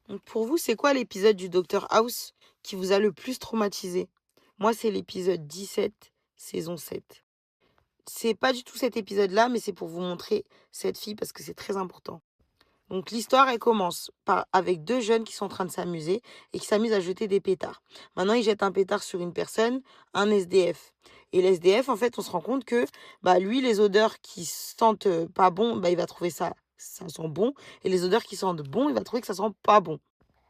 Donc pour vous, c'est quoi l'épisode du Docteur House qui vous a le plus traumatisé? Moi, c'est l'épisode 17, saison 7. C'est pas du tout cet épisode-là, mais c'est pour vous montrer cette fille parce que c'est très important. Donc l'histoire, elle commence avec 2 jeunes qui sont en train de s'amuser et qui s'amusent à jeter des pétards. Maintenant, ils jettent un pétard sur une personne, un SDF. Et l'SDF, en fait, on se rend compte que, bah, lui, les odeurs qui sentent, pas bon, bah, il va trouver ça sent bon et les odeurs qui sentent bon, il va trouver que ça sent pas bon.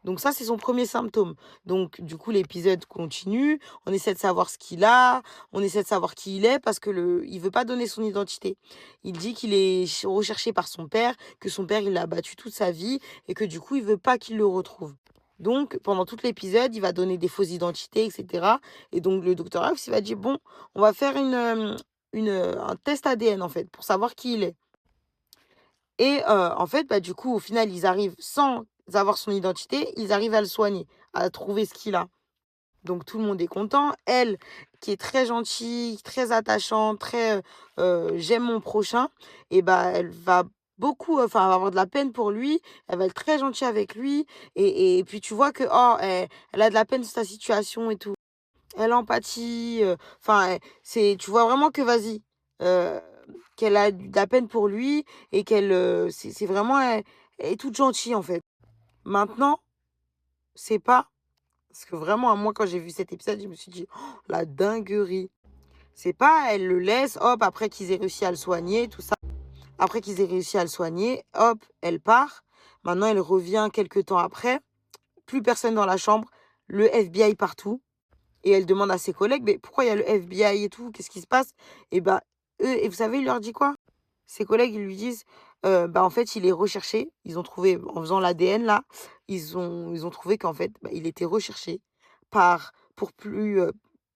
Donc ça, c'est son premier symptôme. Donc du coup, l'épisode continue, on essaie de savoir ce qu'il a, on essaie de savoir qui il est parce que il veut pas donner son identité. Il dit qu'il est recherché par son père, que son père, il l'a battu toute sa vie et que du coup, il veut pas qu'il le retrouve. Donc pendant tout l'épisode, il va donner des fausses identités et cetera et donc le docteur House, il va dire: «Bon, on va faire un test ADN, en fait, pour savoir qui il est». Et en fait, bah, du coup, au final, ils arrivent sans avoir son identité, ils arrivent à le soigner, à trouver ce qu'il a. Donc tout le monde est content. Elle, qui est très gentille, très attachante, très, «j'aime mon prochain» et bah, elle va beaucoup, enfin, elle va avoir de la peine pour lui, elle va être très gentille avec lui et puis tu vois que, oh, elle a de la peine sur sa situation et tout. Elle empathie, enfin, tu vois vraiment que vas-y, heu, qu'elle a de la peine pour lui et qu'elle, c'est vraiment elle est toute gentille, en fait. Maintenant, c'est pas parce que vraiment, moi, quand j'ai vu cet épisode, je me suis dit: «Oh, la dinguerie». C'est pas elle le laisse, hop, après qu'ils aient réussi à le soigner, tout ça. Après qu'ils aient réussi à le soigner, hop, elle part. Maintenant, elle revient quelque temps après, plus personne dans la chambre, le FBI partout. Et elle demande à ses collègues: «Mais pourquoi il y a le FBI et tout? Qu'est-ce qui se passe?» Et bah, eux et vous savez, il leur dit quoi? Ses collègues, ils lui disent: Bah, en fait, il est recherché». Ils ont trouvé en faisant l'ADN là, ils ont trouvé qu'en fait, bah, il était recherché pour plus,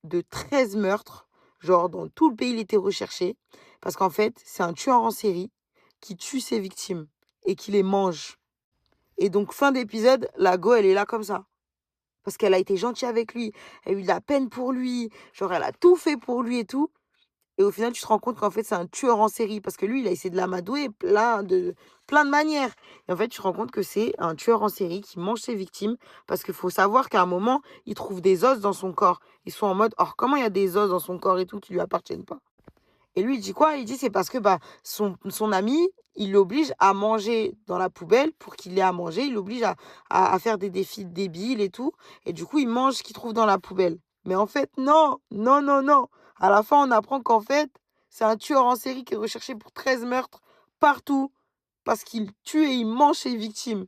de 13 meurtres. Genre dans tout le pays, il était recherché parce qu'en fait, c'est un tueur en série qui tue ses victimes et qui les mange. Et donc fin d'épisode, la go, elle est là comme ça. Parce qu'elle a été gentille avec lui, elle a eu de la peine pour lui, genre elle a tout fait pour lui et tout et au final, tu te rends compte qu'en fait, c'est un tueur en série parce que lui, il a essayé de l'amadouer plein de manières et en fait, tu te rends compte que c'est un tueur en série qui mange ses victimes parce qu'il faut savoir qu'à un moment, il trouve des os dans son corps. Ils sont en mode: «Oh, comment il y a des os dans son corps et tout qui lui appartiennent pas?» Et lui, il dit quoi? Il dit: «C'est parce que, bah, son ami, il l'oblige à manger dans la poubelle pour qu'il ait à manger. Il l'oblige à faire des défis débiles et tout et du coup, il mange ce qu'il trouve dans la poubelle». Mais en fait, non! Non, non, non! À la fin, on apprend qu'en fait, c'est un tueur en série qui est recherché pour 13 meurtres partout parce qu'il tue et il mange ses victimes.